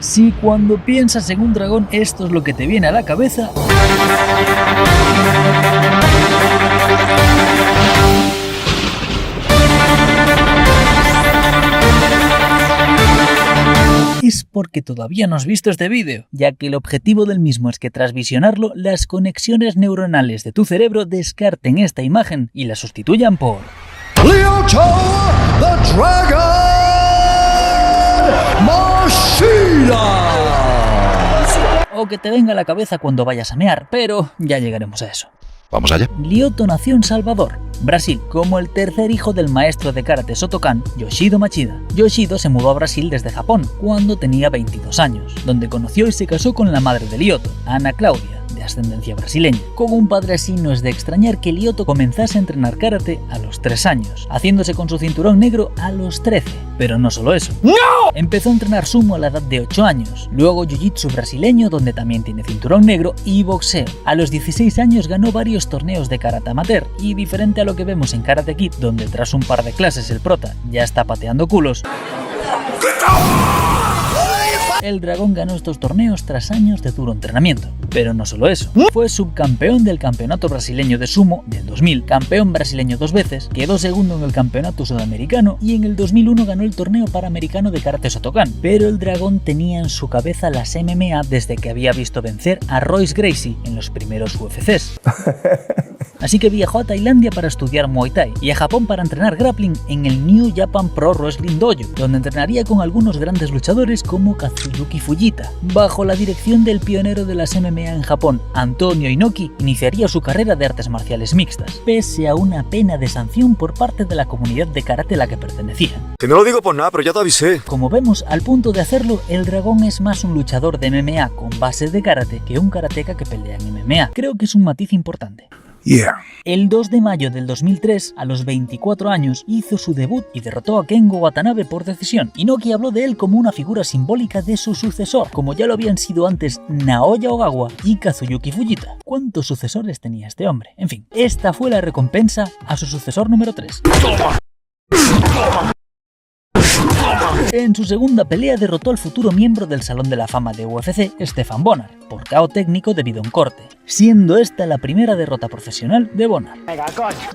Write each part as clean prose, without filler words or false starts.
Si cuando piensas en un dragón esto es lo que te viene a la cabeza, es porque todavía no has visto este vídeo, ya que el objetivo del mismo es que tras visionarlo, las conexiones neuronales de tu cerebro descarten esta imagen y la sustituyan por Leoto the Dragon Machida. o que te venga a la cabeza cuando vayas a mear, pero ya llegaremos a eso. Vamos allá. Lyoto nació en Salvador, Brasil, como el tercer hijo del maestro de karate Shotokan, Yoshido Machida. Yoshido se mudó a Brasil desde Japón cuando tenía 22 años, donde conoció y se casó con la madre de Lyoto, Ana Claudia, de ascendencia brasileña. Con un padre así no es de extrañar que Lyoto comenzase a entrenar karate a los 3 años, haciéndose con su cinturón negro a los 13. Pero no solo eso. ¡No! Empezó a entrenar sumo a la edad de 8 años, luego jiu-jitsu brasileño donde también tiene cinturón negro y boxeo. A los 16 años ganó varios torneos de karate amateur y diferente a lo que vemos en Karate Kid donde tras un par de clases el prota ya está pateando culos, el dragón ganó estos torneos tras años de duro entrenamiento. Pero no solo eso, fue subcampeón del campeonato brasileño de sumo del 2000, campeón brasileño 2 veces, quedó segundo en el campeonato sudamericano y en el 2001 ganó el torneo panamericano de karate Shotokan. Pero el dragón tenía en su cabeza las MMA desde que había visto vencer a Royce Gracie en los primeros UFCs. Así que viajó a Tailandia para estudiar Muay Thai y a Japón para entrenar grappling en el New Japan Pro Wrestling Dojo, donde entrenaría con algunos grandes luchadores como Kazuyuki Fujita. Bajo la dirección del pionero de las MMA en Japón, Antonio Inoki, iniciaría su carrera de artes marciales mixtas, pese a una pena de sanción por parte de la comunidad de karate a la que pertenecía. Que no lo digo por nada, pero ya te avisé. Como vemos, al punto de hacerlo, el dragón es más un luchador de MMA con bases de karate que un karateka que pelea en MMA. Creo que es un matiz importante. Yeah. El 2 de mayo del 2003, a los 24 años, hizo su debut y derrotó a Kengo Watanabe por decisión. Inoki habló de él como una figura simbólica de su sucesor, como ya lo habían sido antes Naoya Ogawa y Kazuyuki Fujita. ¿Cuántos sucesores tenía este hombre? En fin, esta fue la recompensa a su sucesor número 3. En su segunda pelea derrotó al futuro miembro del Salón de la Fama de UFC, Stephan Bonnar, por KO técnico debido a un corte, siendo esta la primera derrota profesional de Bonnar.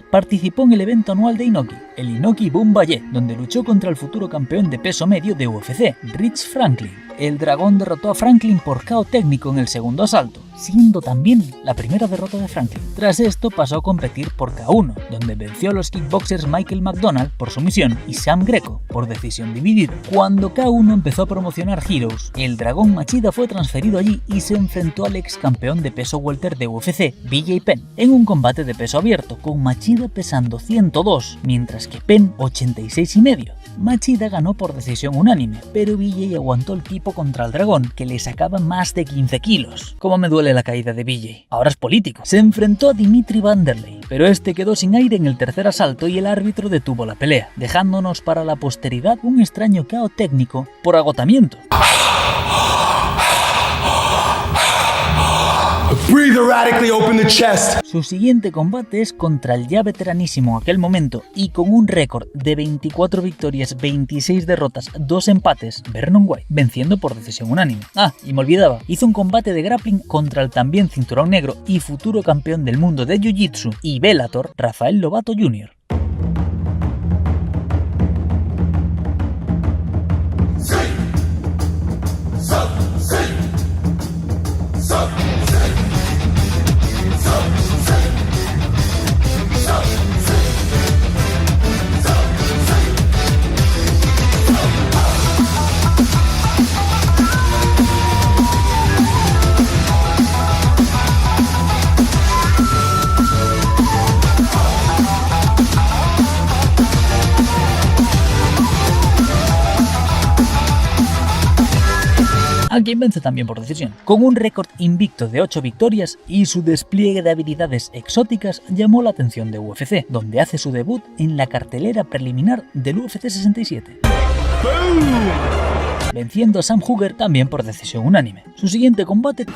Participó en el evento anual de Inoki, el Inoki Bumbaye, donde luchó contra el futuro campeón de peso medio de UFC, Rich Franklin. El dragón derrotó a Franklin por KO técnico en el segundo asalto, siendo también la primera derrota de Franklin. Tras esto pasó a competir por K1, donde venció a los kickboxers Michael McDonald por sumisión y Sam Greco por decisión dividida. Cuando K1 empezó a promocionar Heroes, el dragón Machida fue transferido allí y se enfrentó al ex campeón de peso welter de UFC, BJ Penn, en un combate de peso abierto, con Machida pesando 102, mientras que Penn 86,5. Machida ganó por decisión unánime, pero BJ aguantó el tipo contra el dragón, que le sacaba más de 15 kilos. Cómo me duele la caída de BJ. Ahora es político. Se enfrentó a Dimitri Vanderlei, pero este quedó sin aire en el tercer asalto y el árbitro detuvo la pelea, dejándonos para la posteridad un extraño KO técnico por agotamiento. Breathe erratically, open the chest. Su siguiente combate es contra el ya veteranísimo en aquel momento y con un récord de 24 victorias, 26 derrotas, 2 empates, Vernon White, venciendo por decisión unánime. Ah, y me olvidaba, hizo un combate de grappling contra el también cinturón negro y futuro campeón del mundo de Jiu-Jitsu y Bellator, Rafael Lovato Jr. A quien vence también por decisión. Con un récord invicto de 8 victorias y su despliegue de habilidades exóticas llamó la atención de UFC, donde hace su debut en la cartelera preliminar del UFC 67. Venciendo a Sam Hooker también por decisión unánime. Su siguiente combate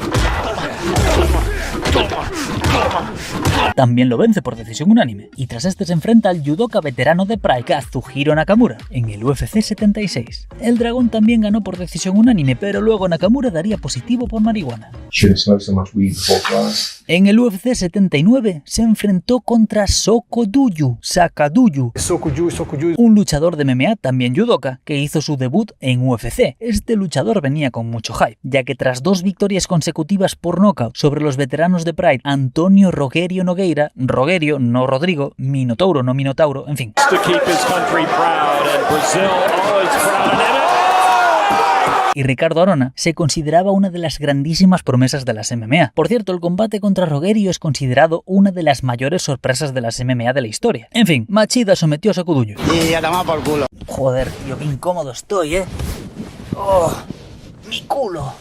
También lo vence por decisión unánime, y tras este se enfrenta al judoka veterano de Pride, Kazuhiro Nakamura, en el UFC 76. El dragón también ganó por decisión unánime, pero luego Nakamura daría positivo por marihuana. En el UFC 79 se enfrentó contra Sakaduyu, un luchador de MMA, también judoka, que hizo su debut en UFC. Este luchador venía con mucho hype, ya que tras 2 victorias consecutivas por nocaut sobre los veteranos de Pride, Antonio Rogerio Nogueira, Rogerio, no Rodrigo, Minotauro, no Minotauro, en fin, y Ricardo Arona, se consideraba una de las grandísimas promesas de las MMA. Por cierto, el combate contra Rogerio es considerado una de las mayores sorpresas de las MMA de la historia. En fin, Machida sometió a Sakaduyu. Y a tomar por culo. Joder, tío, qué incómodo estoy, ¿eh? ¡Oh! ¡Mi culo!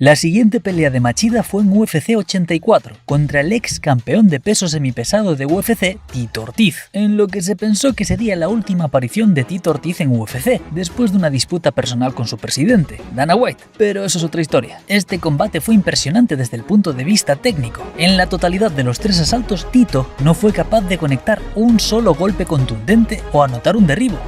La siguiente pelea de Machida fue en UFC 84, contra el ex campeón de peso semipesado de UFC, Tito Ortiz, en lo que se pensó que sería la última aparición de Tito Ortiz en UFC, después de una disputa personal con su presidente, Dana White. Pero eso es otra historia. Este combate fue impresionante desde el punto de vista técnico. En la totalidad de los 3 asaltos, Tito no fue capaz de conectar un solo golpe contundente o anotar un derribo.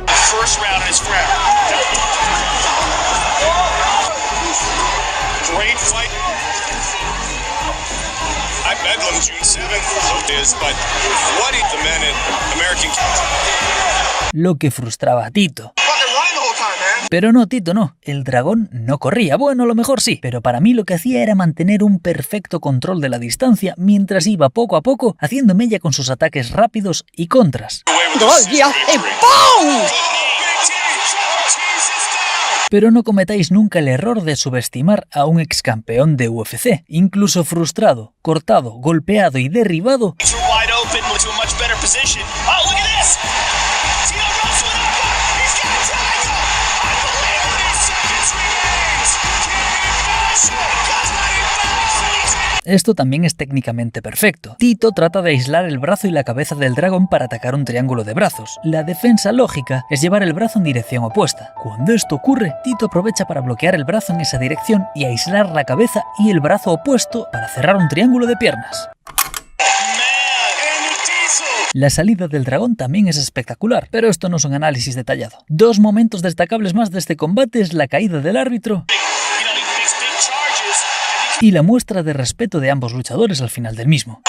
Lo que frustraba a Tito. Pero no, Tito no. El dragón no corría. Bueno, a lo mejor sí. Pero para mí lo que hacía era mantener un perfecto control de la distancia mientras iba poco a poco haciendo mella con sus ataques rápidos y contras. Pero no cometáis nunca el error de subestimar a un ex campeón de UFC. Incluso frustrado, cortado, golpeado y derribado, esto también es técnicamente perfecto. Tito trata de aislar el brazo y la cabeza del dragón para atacar un triángulo de brazos. La defensa lógica es llevar el brazo en dirección opuesta. Cuando esto ocurre, Tito aprovecha para bloquear el brazo en esa dirección y aislar la cabeza y el brazo opuesto para cerrar un triángulo de piernas. La salida del dragón también es espectacular, pero esto no es un análisis detallado. 2 momentos destacables más de este combate es la caída del árbitro y la muestra de respeto de ambos luchadores al final del mismo.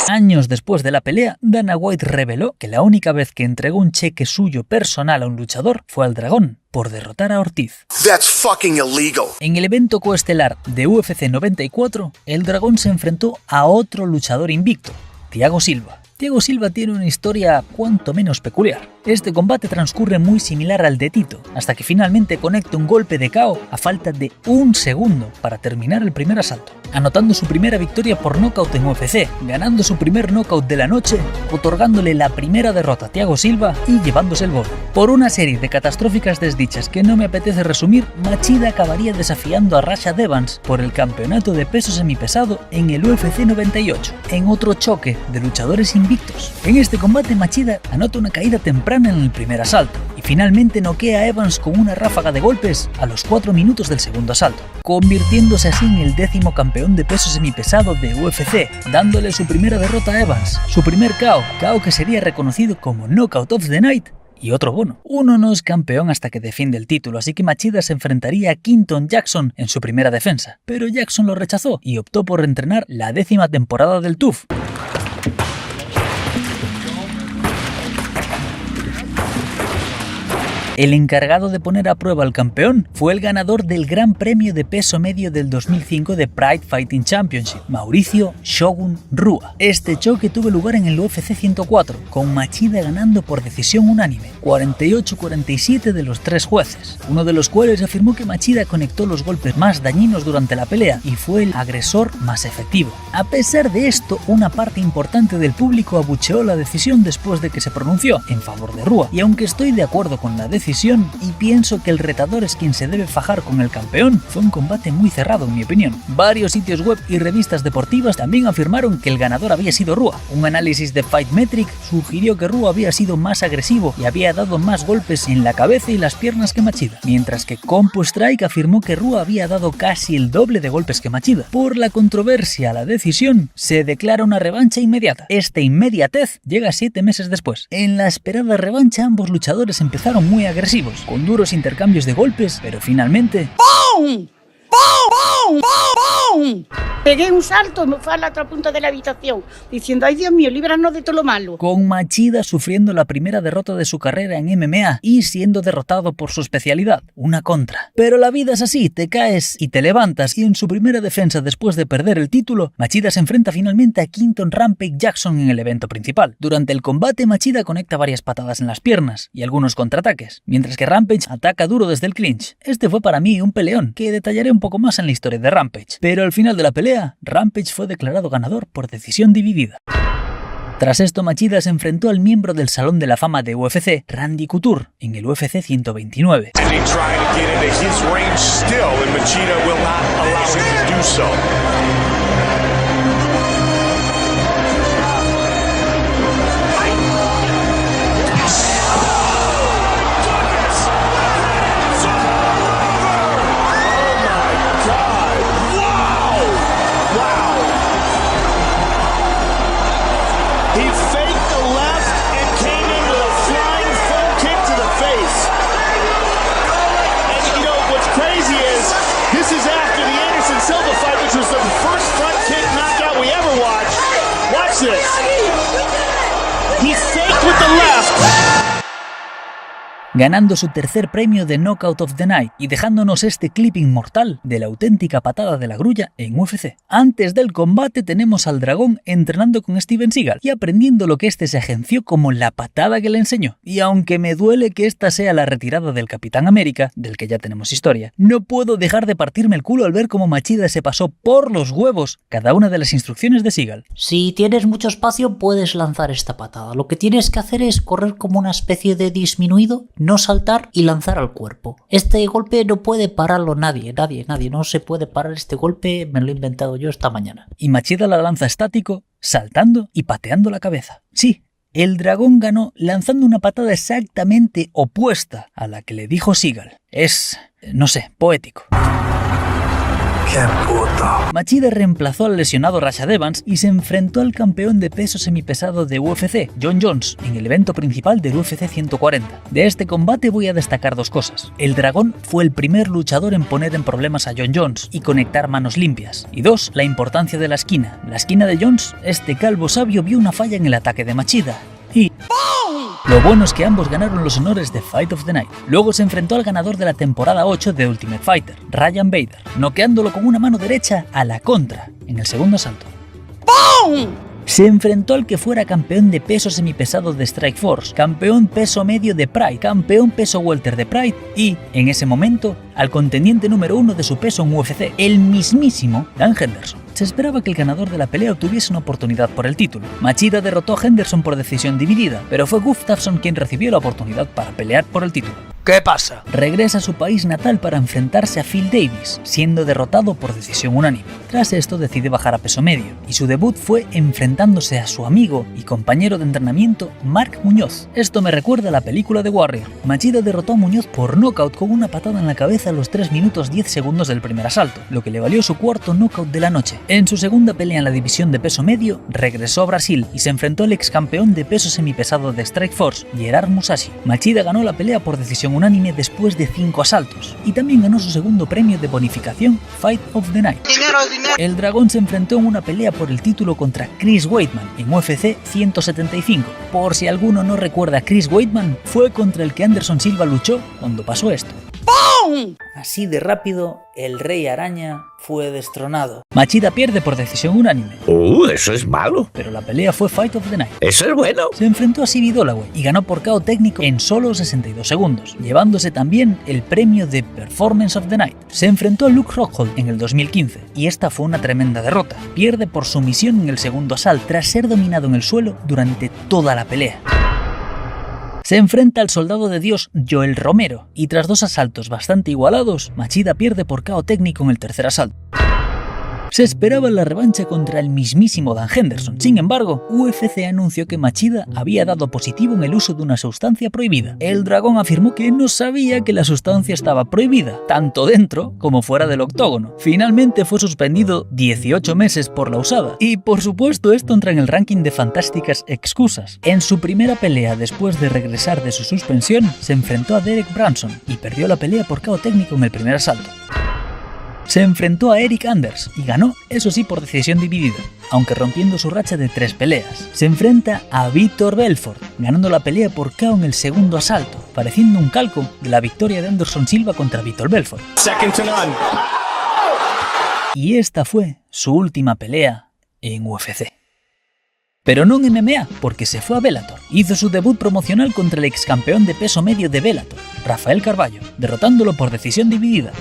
Años después de la pelea, Dana White reveló que la única vez que entregó un cheque suyo personal a un luchador fue al dragón, por derrotar a Ortiz. That's fucking illegal. En el evento coestelar de UFC 94, el dragón se enfrentó a otro luchador invicto, Thiago Silva. Thiago Silva tiene una historia cuanto menos peculiar. Este combate transcurre muy similar al de Tito, hasta que finalmente conecta un golpe de KO a falta de 1 segundo para terminar el primer asalto, anotando su primera victoria por nocaut en UFC, ganando su primer nocaut de la noche, otorgándole la primera derrota a Thiago Silva y llevándose el bono. Por una serie de catastróficas desdichas que no me apetece resumir, Machida acabaría desafiando a Rashad Evans por el campeonato de peso semipesado en el UFC 98, en otro choque de luchadores invictos. En este combate Machida anota una caída temprana en el primer asalto y finalmente noquea a Evans con una ráfaga de golpes a los 4 minutos del segundo asalto, convirtiéndose así en el 10º campeón de peso semipesado de UFC, dándole su primera derrota a Evans, su primer KO que sería reconocido como Knockout of the Night y otro bono. Uno no es campeón hasta que defiende el título, así que Machida se enfrentaría a Quinton Jackson en su primera defensa, pero Jackson lo rechazó y optó por entrenar la 10ª temporada del TUF. El encargado de poner a prueba al campeón fue el ganador del Gran Premio de Peso Medio del 2005 de Pride Fighting Championship, Mauricio Shogun Rua. Este choque tuvo lugar en el UFC 104, con Machida ganando por decisión unánime, 48-47 de los 3 jueces, uno de los cuales afirmó que Machida conectó los golpes más dañinos durante la pelea y fue el agresor más efectivo. A pesar de esto, una parte importante del público abucheó la decisión después de que se pronunció en favor de Rua, y aunque estoy de acuerdo con la decisión, decisión y pienso que el retador es quien se debe fajar con el campeón. Fue un combate muy cerrado en mi opinión. Varios sitios web y revistas deportivas también afirmaron que el ganador había sido Rua. Un análisis de Fight Metric sugirió que Rua había sido más agresivo y había dado más golpes en la cabeza y las piernas que Machida, mientras que CompuStrike afirmó que Rua había dado casi el doble de golpes que Machida. Por la controversia a la decisión, se declara una revancha inmediata. Esta inmediatez llega 7 meses después. En la esperada revancha, ambos luchadores empezaron muy agresivos, con duros intercambios de golpes, pero finalmente... ¡Pum! ¡Pum! ¡Pum! ¡Pum! Pegué un salto y me fui a la otra punta de la habitación, diciendo, ay Dios mío, líbranos de todo lo malo. Con Machida sufriendo la primera derrota de su carrera en MMA y siendo derrotado por su especialidad, una contra. Pero la vida es así, te caes y te levantas, y en su primera defensa después de perder el título, Machida se enfrenta finalmente a Quinton Rampage Jackson en el evento principal. Durante el combate, Machida conecta varias patadas en las piernas y algunos contraataques, mientras que Rampage ataca duro desde el clinch. Este fue para mí un peleón, que detallaré un poco más en la historia de Rampage. Pero al final de la pelea, Rampage fue declarado ganador por decisión dividida. Tras esto, Machida se enfrentó al miembro del Salón de la Fama de UFC, Randy Couture, en el UFC 129. He faked the left and came in with a flying full kick to the face. And you know what's crazy is this is after the Anderson Silva fight, which was the first front kick knockout we ever watched. Watch this. He faked with the left. Ganando su tercer premio de Knockout of the Night y dejándonos este clip inmortal de la auténtica patada de la grulla en UFC. Antes del combate tenemos al dragón entrenando con Steven Seagal y aprendiendo lo que este se agenció como la patada que le enseñó. Y aunque me duele que esta sea la retirada del Capitán América, del que ya tenemos historia, no puedo dejar de partirme el culo al ver cómo Machida se pasó por los huevos cada una de las instrucciones de Seagal. Si tienes mucho espacio puedes lanzar esta patada. Lo que tienes que hacer es correr como una especie de disminuido, no saltar y lanzar al cuerpo. Este golpe no puede pararlo nadie, no se puede parar este golpe, me lo he inventado yo esta mañana. Y Machida la lanza estático, saltando y pateando la cabeza. Sí, el dragón ganó lanzando una patada exactamente opuesta a la que le dijo Seagal. Es, no sé, poético. ¡Qué puto! Machida reemplazó al lesionado Rashad Evans y se enfrentó al campeón de peso semipesado de UFC, Jon Jones, en el evento principal del UFC 140. De este combate voy a destacar dos cosas. El dragón fue el primer luchador en poner en problemas a Jon Jones y conectar manos limpias. Y dos, la importancia de la esquina. La esquina de Jones, este calvo sabio vio una falla en el ataque de Machida. Y lo bueno es que ambos ganaron los honores de Fight of the Night. Luego se enfrentó al ganador de la temporada 8 de Ultimate Fighter, Ryan Bader, noqueándolo con una mano derecha a la contra en el segundo asalto. ¡Pum! Se enfrentó al que fuera campeón de peso semipesado de Strikeforce, campeón peso medio de Pride, campeón peso welter de Pride y, en ese momento, al contendiente número 1 de su peso en UFC, el mismísimo Dan Henderson. Se esperaba que el ganador de la pelea obtuviese una oportunidad por el título. Machida derrotó a Henderson por decisión dividida, pero fue Gustafsson quien recibió la oportunidad para pelear por el título. ¿Qué pasa? Regresa a su país natal para enfrentarse a Phil Davis, siendo derrotado por decisión unánime. Tras esto decide bajar a peso medio, y su debut fue enfrentándose a su amigo y compañero de entrenamiento Mark Muñoz. Esto me recuerda a la película de Warrior. Machida derrotó a Muñoz por knockout con una patada en la cabeza a los 3 minutos 10 segundos del primer asalto, lo que le valió su cuarto knockout de la noche. En su segunda pelea en la división de peso medio, regresó a Brasil y se enfrentó al ex campeón de peso semipesado de Strikeforce, Gerard Musashi. Machida ganó la pelea por decisión unánime después de 5 asaltos, y también ganó su segundo premio de bonificación, Fight of the Night. El dragón se enfrentó en una pelea por el título contra Chris Weidman en UFC 175. Por si alguno no recuerda a Chris Weidman, fue contra el que Anderson Silva luchó cuando pasó esto. ¡Pum! Así de rápido, el Rey Araña fue destronado. Machida pierde por decisión unánime, Eso es malo. pero la pelea fue Fight of the Night. Eso es bueno. Se enfrentó a Sibi Dollaway y ganó por KO técnico en solo 62 segundos, llevándose también el premio de Performance of the Night. Se enfrentó a Luke Rockhold en el 2015 y esta fue una tremenda derrota. Pierde por sumisión en el segundo asalto tras ser dominado en el suelo durante toda la pelea. Se enfrenta al soldado de Dios Joel Romero y tras 2 asaltos bastante igualados, Machida pierde por KO técnico en el tercer asalto. Se esperaba la revancha contra el mismísimo Dan Henderson. Sin embargo, UFC anunció que Machida había dado positivo en el uso de una sustancia prohibida. El dragón afirmó que no sabía que la sustancia estaba prohibida, tanto dentro como fuera del octógono. Finalmente fue suspendido 18 meses por la usada. Y por supuesto esto entra en el ranking de fantásticas excusas. En su primera pelea después de regresar de su suspensión, se enfrentó a Derek Brunson y perdió la pelea por KO técnico en el primer asalto. Se enfrentó a Eric Anders y ganó, eso sí, por decisión dividida, aunque rompiendo su racha de 3 peleas. Se enfrenta a Vitor Belfort, ganando la pelea por KO en el segundo asalto, pareciendo un calco de la victoria de Anderson Silva contra Vitor Belfort. Y esta fue su última pelea en UFC. Pero no en MMA, porque se fue a Bellator. Hizo su debut promocional contra el ex campeón de peso medio de Bellator, Rafael Carballo, derrotándolo por decisión dividida.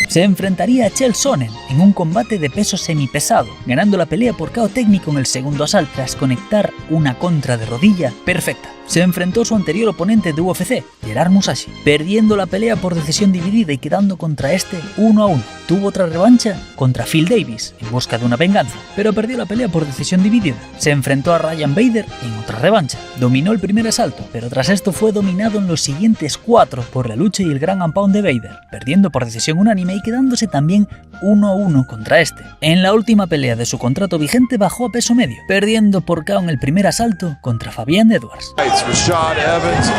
Se enfrentaría a Chael Sonnen en un combate de peso semipesado, ganando la pelea por KO técnico en el segundo asalto tras conectar una contra de rodilla perfecta. Se enfrentó a su anterior oponente de UFC, Gerard Musashi, perdiendo la pelea por decisión dividida y quedando contra este 1-1. Tuvo otra revancha contra Phil Davis en busca de una venganza, pero perdió la pelea por decisión dividida. Se enfrentó a Ryan Bader en otra revancha. Dominó el primer asalto, pero tras esto fue dominado en los siguientes 4 por la lucha y el Ground and Pound de Bader, perdiendo por decisión unánime y quedándose también 1-1 contra este. En la última pelea de su contrato vigente bajó a peso medio, perdiendo por KO en el primer asalto contra Fabian Edwards. Rashad Evans.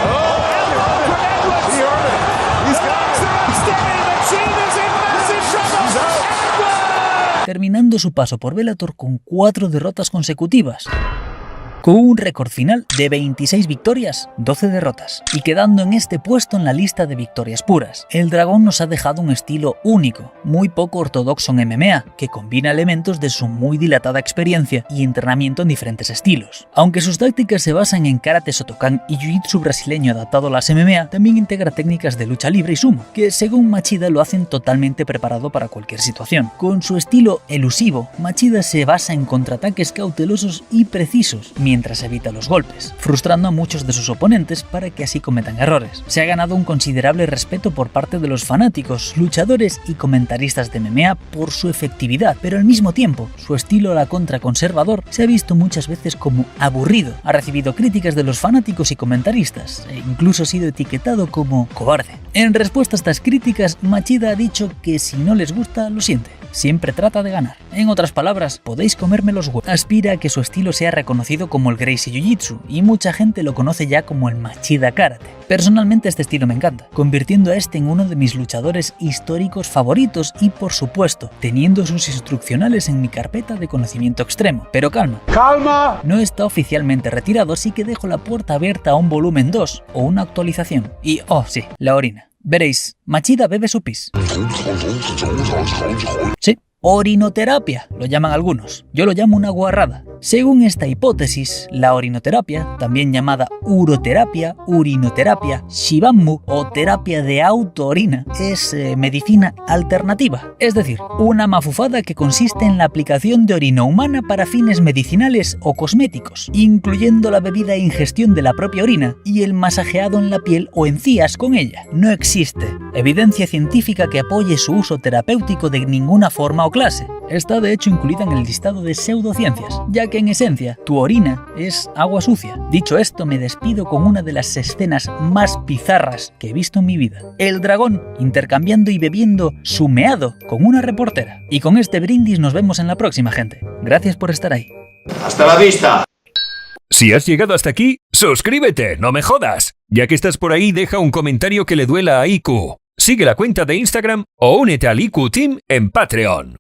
Terminando su paso por Bellator con 4 derrotas consecutivas, con un récord final de 26 victorias, 12 derrotas, y quedando en este puesto en la lista de victorias puras. El dragón nos ha dejado un estilo único, muy poco ortodoxo en MMA, que combina elementos de su muy dilatada experiencia y entrenamiento en diferentes estilos. Aunque sus tácticas se basan en karate Shotokan y jiu-jitsu brasileño adaptado a las MMA, también integra técnicas de lucha libre y sumo, que según Machida lo hacen totalmente preparado para cualquier situación. Con su estilo elusivo, Machida se basa en contraataques cautelosos y precisos, mientras evita los golpes, frustrando a muchos de sus oponentes para que así cometan errores. Se ha ganado un considerable respeto por parte de los fanáticos, luchadores y comentaristas de MMA por su efectividad, pero al mismo tiempo, su estilo a la contra conservador se ha visto muchas veces como aburrido. Ha recibido críticas de los fanáticos y comentaristas, e incluso ha sido etiquetado como cobarde. En respuesta a estas críticas, Machida ha dicho que si no les gusta, lo siente. Siempre trata de ganar. En otras palabras, podéis comerme los huevos. Aspira a que su estilo sea reconocido como el Gracie Jiu-Jitsu y mucha gente lo conoce ya como el Machida Karate. Personalmente este estilo me encanta, convirtiendo a este en uno de mis luchadores históricos favoritos y por supuesto, teniendo sus instruccionales en mi carpeta de conocimiento extremo. Pero calma. ¡Calma! No está oficialmente retirado, así que dejo la puerta abierta a un volumen 2 o una actualización. Y, oh sí, la orina. Veréis, Machida bebe su pis. Sí, orinoterapia, lo llaman algunos. Yo lo llamo una guarrada. Según esta hipótesis, la orinoterapia, también llamada uroterapia, urinoterapia, shibanmu o terapia de autoorina, es medicina alternativa. Es decir, una mafufada que consiste en la aplicación de orina humana para fines medicinales o cosméticos, incluyendo la bebida e ingestión de la propia orina y el masajeado en la piel o encías con ella. No existe evidencia científica que apoye su uso terapéutico de ninguna forma o clase. Está de hecho incluida en el listado de pseudociencias, ya que en esencia tu orina es agua sucia. Dicho esto, me despido con una de las escenas más bizarras que he visto en mi vida. El dragón intercambiando y bebiendo su meado con una reportera. Y con este brindis nos vemos en la próxima, gente. Gracias por estar ahí. ¡Hasta la vista! Si has llegado hasta aquí, suscríbete, no me jodas. Ya que estás por ahí, deja un comentario que le duela a IQ. Sigue la cuenta de Instagram o únete al IQ Team en Patreon.